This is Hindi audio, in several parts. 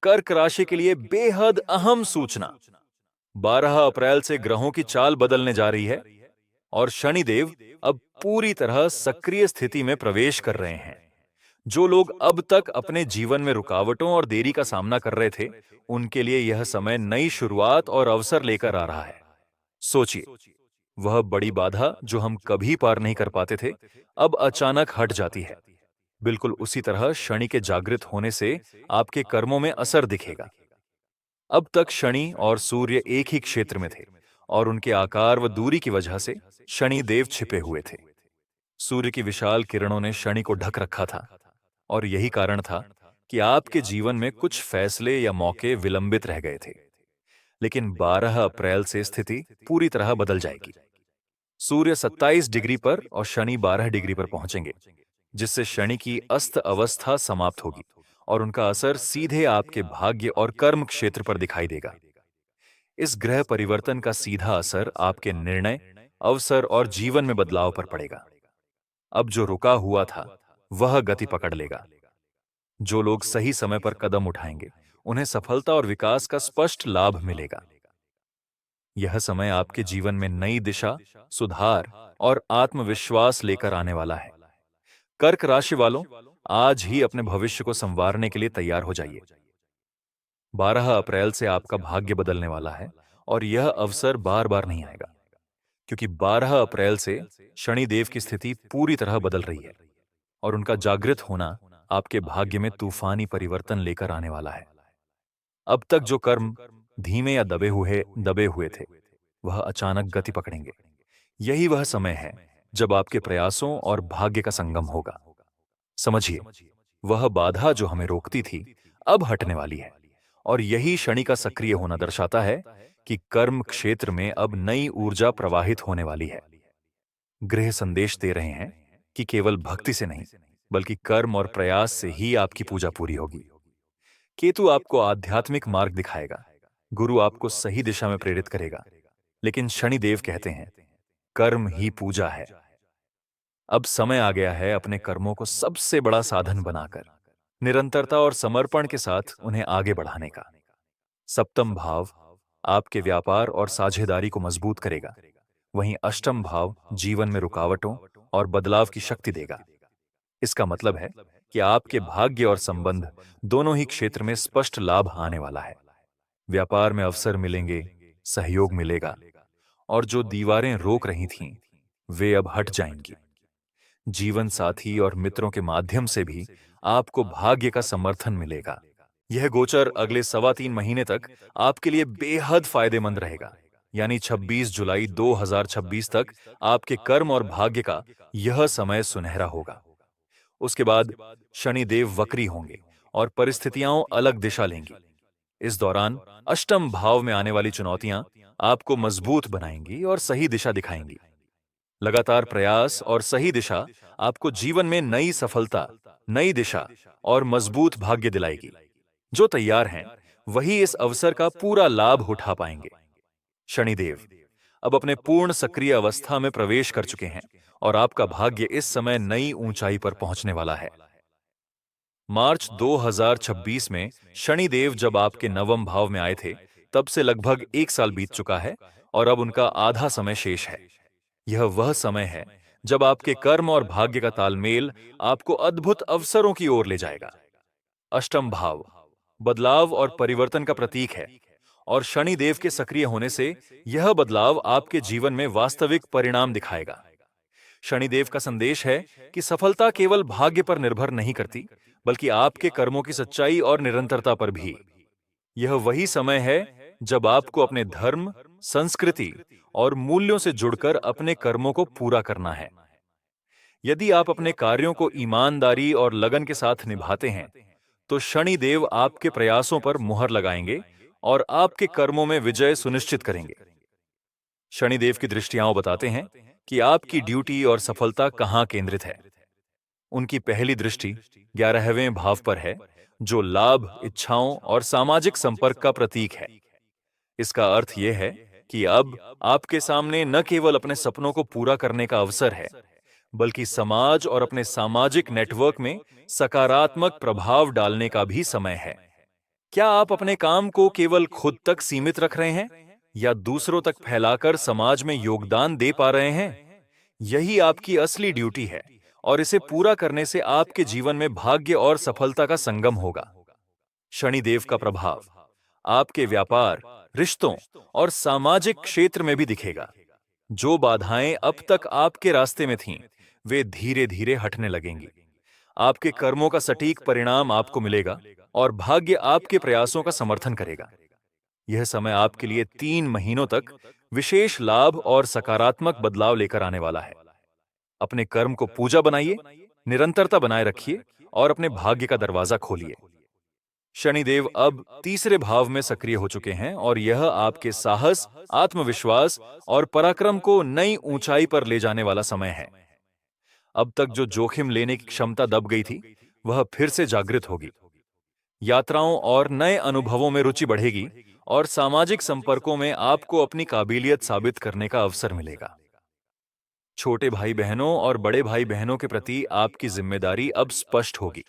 कर्क राशि के लिए बेहद अहम सूचना। 12 अप्रैल से ग्रहों की चाल बदलने जा रही है और शनिदेव अब पूरी तरह सक्रिय स्थिति में प्रवेश कर रहे हैं। जो लोग अब तक अपने जीवन में रुकावटों और देरी का सामना कर रहे थे, उनके लिए यह समय नई शुरुआत और अवसर लेकर आ रहा है। सोचिए, वह बड़ी बाधा जो हम कभी पार नहीं कर पाते थे, अब अचानक हट जाती है। बिल्कुल उसी तरह शनि के जागृत होने से आपके कर्मों में असर दिखेगा। अब तक शनि और सूर्य एक ही क्षेत्र में थे और उनके आकार व दूरी की वजह से शनि देव छिपे हुए थे। सूर्य की विशाल किरणों ने शनि को ढक रखा था और यही कारण था कि आपके जीवन में कुछ फैसले या मौके विलंबित रह गए थे। लेकिन 12 अप्रैल से स्थिति पूरी तरह बदल जाएगी। सूर्य 27 डिग्री पर और शनि 12 डिग्री पर पहुंचेंगे, जिससे शनि की अस्त अवस्था समाप्त होगी और उनका असर सीधे आपके भाग्य और कर्म क्षेत्र पर दिखाई देगा। इस ग्रह परिवर्तन का सीधा असर आपके निर्णय, अवसर और जीवन में बदलाव पर पड़ेगा। अब जो रुका हुआ था, वह गति पकड़ लेगा। जो लोग सही समय पर कदम उठाएंगे, उन्हें सफलता और विकास का स्पष्ट लाभ मिलेगा। यह समय आपके जीवन में नई दिशा, सुधार और आत्मविश्वास लेकर आने वाला है। कर्क राशि वालों, आज ही अपने भविष्य को संवारने के लिए तैयार हो जाइए। 12 अप्रैल से आपका भाग्य बदलने वाला है और यह अवसर बार बार नहीं आएगा, क्योंकि 12 अप्रैल से शनि देव की स्थिति पूरी तरह बदल रही है और उनका जागृत होना आपके भाग्य में तूफानी परिवर्तन लेकर आने वाला है। अब तक जो कर्म धीमे या दबे हुए थे, वह अचानक गति पकड़ेंगे। यही वह समय है जब आपके प्रयासों और भाग्य का संगम होगा। समझिए, वह बाधा जो हमें रोकती थी, अब हटने वाली है और यही शनि का सक्रिय होना दर्शाता है कि कर्म क्षेत्र में अब नई ऊर्जा प्रवाहित होने वाली है। ग्रह संदेश दे रहे हैं कि केवल भक्ति से नहीं, बल्कि कर्म और प्रयास से ही आपकी पूजा पूरी होगी। केतु आपको आध्यात्मिक मार्ग दिखाएगा, गुरु आपको सही दिशा में प्रेरित करेगा, लेकिन शनिदेव कहते हैं, कर्म ही पूजा है। अब समय आ गया है अपने कर्मों को सबसे बड़ा साधन बनाकर निरंतरता और समर्पण के साथ उन्हें आगे बढ़ाने का। सप्तम भाव आपके व्यापार और साझेदारी को मजबूत करेगा, वहीं अष्टम भाव जीवन में रुकावटों और बदलाव की शक्ति देगा। इसका मतलब है कि आपके भाग्य और संबंध दोनों ही क्षेत्र में स्पष्ट लाभ आने वाला है। व्यापार में अवसर मिलेंगे, सहयोग मिलेगा और जो दीवारें रोक रही थीं, वे अब हट जाएंगी। जीवन साथी और मित्रों के माध्यम से भी आपको भाग्य का समर्थन मिलेगा। यह गोचर अगले 3.25 महीने तक आपके लिए बेहद फायदेमंद रहेगा, यानी 26 जुलाई 2026 तक आपके कर्म और भाग्य का यह समय सुनहरा होगा। उसके बाद शनिदेव वक्री होंगे और परिस्थितियां अलग दिशा लेंगी। इस दौरान अष्टम भाव में आने वाली चुनौतियां आपको मजबूत बनाएंगी और सही दिशा दिखाएंगी। लगातार प्रयास और सही दिशा आपको जीवन में नई सफलता, नई दिशा और मजबूत भाग्य दिलाएगी। जो तैयार हैं, वही इस अवसर का पूरा लाभ उठा पाएंगे। शनिदेव अब अपने पूर्ण सक्रिय अवस्था में प्रवेश कर चुके हैं और आपका भाग्य इस समय नई ऊंचाई पर पहुंचने वाला है। मार्च 2026 में शनिदेव जब आपके नवम भाव में आए थे, तब से लगभग 1 साल बीत चुका है और अब उनका आधा समय शेष है। यह वह समय है जब आपके कर्म और भाग्य का तालमेल आपको अद्भुत अवसरों की ओर ले जाएगा। अष्टम भाव बदलाव और परिवर्तन का प्रतीक है और शनि देव के सक्रिय होने से यह बदलाव आपके जीवन में वास्तविक परिणाम दिखाएगा। शनिदेव का संदेश है कि सफलता केवल भाग्य पर निर्भर नहीं करती, बल्कि आपके कर्मों की सच्चाई और निरंतरता पर भी। यह वही समय है जब आपको अपने धर्म, संस्कृति और मूल्यों से जुड़कर अपने कर्मों को पूरा करना है। यदि आप अपने कार्यों को ईमानदारी और लगन के साथ निभाते हैं, तो शनि देव आपके प्रयासों पर मुहर लगाएंगे और आपके कर्मों में विजय सुनिश्चित करेंगे। शनिदेव की दृष्टियां बताते हैं कि आपकी ड्यूटी और सफलता कहां केंद्रित है। उनकी पहली दृष्टि 11वें भाव पर है, जो लाभ, इच्छाओं और सामाजिक संपर्क का प्रतीक है। इसका अर्थ यह है कि अब आपके सामने न केवल अपने सपनों को पूरा करने का अवसर है, बल्कि समाज और अपने सामाजिक नेटवर्क में सकारात्मक प्रभाव डालने का भी समय है। क्या आप अपने काम को केवल खुद तक सीमित रख रहे हैं या दूसरों तक फैलाकर समाज में योगदान दे पा रहे हैं? यही आपकी असली ड्यूटी है और इसे पूरा करने से आपके जीवन में भाग्य और सफलता का संगम होगा। शनिदेव का प्रभाव आपके व्यापार, रिश्तों और सामाजिक क्षेत्र में भी दिखेगा। जो बाधाएं अब तक आपके रास्ते में थीं, वे धीरे धीरे हटने लगेंगी। आपके कर्मों का सटीक परिणाम आपको मिलेगा और भाग्य आपके प्रयासों का समर्थन करेगा। यह समय आपके लिए 3 महीनों तक विशेष लाभ और सकारात्मक बदलाव लेकर आने वाला है। अपने कर्म को पूजा बनाइए, निरंतरता बनाए रखिए और अपने भाग्य का दरवाजा खोलिए। शनिदेव अब तीसरे भाव में सक्रिय हो चुके हैं और यह आपके साहस, आत्मविश्वास और पराक्रम को नई ऊंचाई पर ले जाने वाला समय है। अब तक जो जोखिम लेने की क्षमता दब गई थी, वह फिर से जागृत होगी। यात्राओं और नए अनुभवों में रुचि बढ़ेगी और सामाजिक संपर्कों में आपको अपनी काबिलियत साबित करने का अवसर मिलेगा। छोटे भाई बहनों और बड़े भाई बहनों के प्रति आपकी जिम्मेदारी अब स्पष्ट होगी।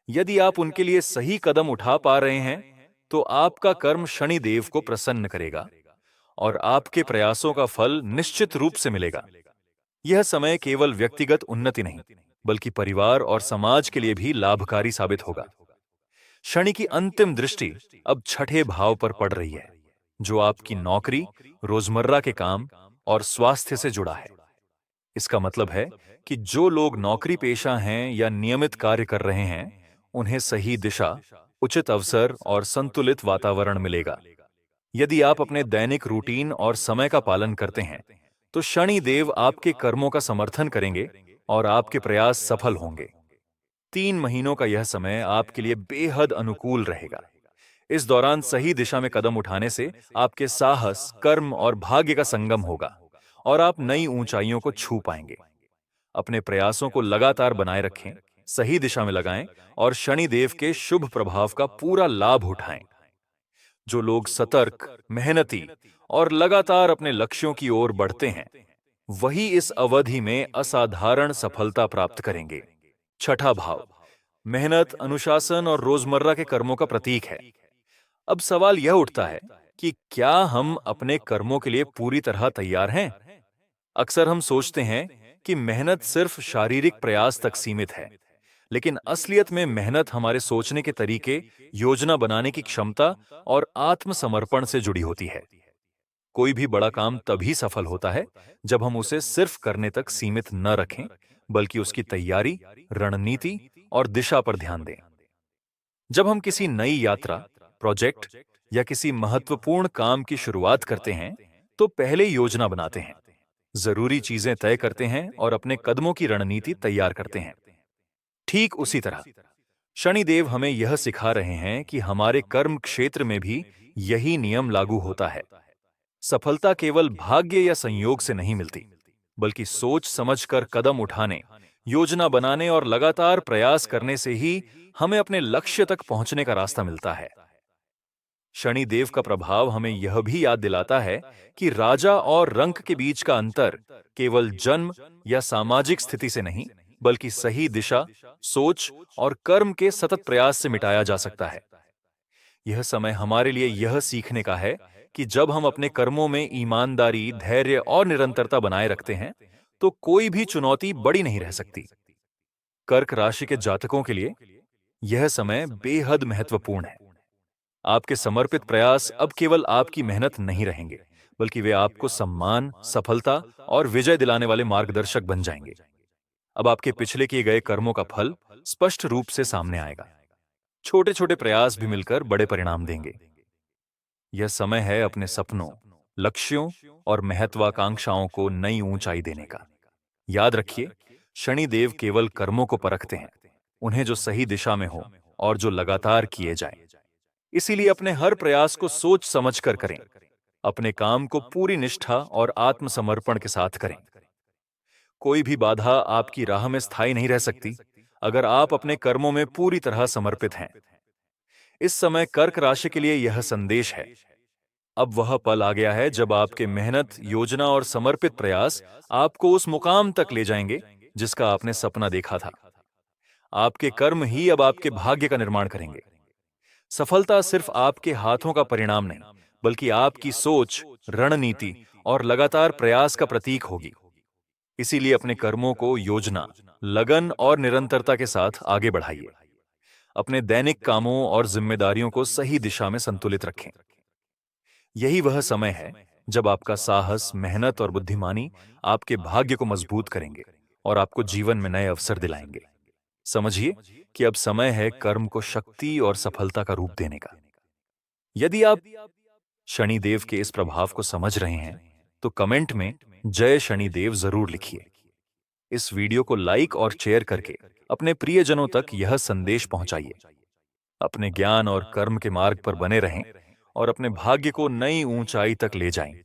यदि आप उनके लिए सही कदम उठा पा रहे हैं, तो आपका कर्म शनिदेव को प्रसन्न करेगा और आपके प्रयासों का फल निश्चित रूप से मिलेगा। यह समय केवल व्यक्तिगत उन्नति नहीं, बल्कि परिवार और समाज के लिए भी लाभकारी साबित होगा। शनि की अंतिम दृष्टि अब छठे भाव पर पड़ रही है, जो आपकी नौकरी, रोजमर्रा के काम और स्वास्थ्य से जुड़ा है। इसका मतलब है कि जो लोग नौकरी पेशा हैं या नियमित कार्य कर रहे हैं, उन्हें सही दिशा, उचित अवसर और संतुलित वातावरण मिलेगा। यदि आप अपने दैनिक रूटीन और समय का पालन करते हैं, तो शनि देव आपके कर्मों का समर्थन करेंगे और आपके प्रयास सफल होंगे। 3 महीनों का यह समय आपके लिए बेहद अनुकूल रहेगा। इस दौरान सही दिशा में कदम उठाने से आपके साहस, कर्म और भाग्य का संगम होगा और आप नई ऊंचाइयों को छू पाएंगे। अपने प्रयासों को लगातार बनाए रखें, सही दिशा में लगाएं और शनि देव के शुभ प्रभाव का पूरा लाभ उठाएं। जो लोग सतर्क, मेहनती और लगातार अपने लक्ष्यों की ओर बढ़ते हैं, वही इस अवधि में असाधारण सफलता प्राप्त करेंगे। छठा भाव मेहनत, अनुशासन और रोजमर्रा के कर्मों का प्रतीक है। अब सवाल यह उठता है कि क्या हम अपने कर्मों के लिए पूरी तरह तैयार हैं? अक्सर हम सोचते हैं कि मेहनत सिर्फ शारीरिक प्रयास तक सीमित है, लेकिन असलियत में मेहनत हमारे सोचने के तरीके, योजना बनाने की क्षमता और आत्मसमर्पण से जुड़ी होती है। कोई भी बड़ा काम तभी सफल होता है जब हम उसे सिर्फ करने तक सीमित न रखें, बल्कि उसकी तैयारी, रणनीति और दिशा पर ध्यान दें। जब हम किसी नई यात्रा, प्रोजेक्ट या किसी महत्वपूर्ण काम की शुरुआत करते हैं, तो पहले योजना बनाते हैं, जरूरी चीजें तय करते हैं और अपने कदमों की रणनीति तैयार करते हैं। ठीक उसी तरह शनिदेव हमें यह सिखा रहे हैं कि हमारे कर्म क्षेत्र में भी यही नियम लागू होता है। सफलता केवल भाग्य या संयोग से नहीं मिलती, बल्कि सोच समझकर कदम उठाने, योजना बनाने और लगातार प्रयास करने से ही हमें अपने लक्ष्य तक पहुंचने का रास्ता मिलता है। शनिदेव का प्रभाव हमें यह भी याद दिलाता है कि राजा और रंक के बीच का अंतर केवल जन्म या सामाजिक स्थिति से नहीं, बल्कि सही दिशा, सोच और कर्म के सतत प्रयास से मिटाया जा सकता है। यह समय हमारे लिए यह सीखने का है कि जब हम अपने कर्मों में ईमानदारी, धैर्य और निरंतरता बनाए रखते हैं, तो कोई भी चुनौती बड़ी नहीं रह सकती। कर्क राशि के जातकों के लिए यह समय बेहद महत्वपूर्ण है। आपके समर्पित प्रयास अब केवल आपकी मेहनत नहीं रहेंगे, बल्कि वे आपको सम्मान, सफलता और विजय दिलाने वाले मार्गदर्शक बन जाएंगे। अब आपके पिछले किए गए कर्मों का फल स्पष्ट रूप से सामने आएगा। छोटे छोटे प्रयास भी मिलकर बड़े परिणाम देंगे। यह समय है अपने सपनों, लक्ष्यों और महत्वाकांक्षाओं को नई ऊंचाई देने का। याद रखिए, शनिदेव केवल कर्मों को परखते हैं, उन्हें जो सही दिशा में हो और जो लगातार किए जाएं। इसीलिए अपने हर प्रयास को सोच समझकर करें, अपने काम को पूरी निष्ठा और आत्मसमर्पण के साथ करें। कोई भी बाधा आपकी राह में स्थायी नहीं रह सकती, अगर आप अपने कर्मों में पूरी तरह समर्पित हैं। इस समय कर्क राशि के लिए यह संदेश है, अब वह पल आ गया है जब आपके मेहनत, योजना और समर्पित प्रयास आपको उस मुकाम तक ले जाएंगे जिसका आपने सपना देखा था। आपके कर्म ही अब आपके भाग्य का निर्माण करेंगे। सफलता सिर्फ आपके हाथों का परिणाम नहीं, बल्कि आपकी सोच, रणनीति और लगातार प्रयास का प्रतीक होगी। इसीलिए अपने कर्मों को योजना, लगन और निरंतरता के साथ आगे बढ़ाइए। अपने दैनिक कामों और जिम्मेदारियों को सही दिशा में संतुलित रखें। यही वह समय है जब आपका साहस, मेहनत और बुद्धिमानी आपके भाग्य को मजबूत करेंगे और आपको जीवन में नए अवसर दिलाएंगे। समझिए कि अब समय है कर्म को शक्ति और सफलता का रूप देने का। यदि आप शनिदेव के इस प्रभाव को समझ रहे हैं, तो कमेंट में जय शनिदेव जरूर लिखिए। इस वीडियो को लाइक और शेयर करके अपने प्रियजनों तक यह संदेश पहुंचाइए। अपने ज्ञान और कर्म के मार्ग पर बने रहें और अपने भाग्य को नई ऊंचाई तक ले जाएं।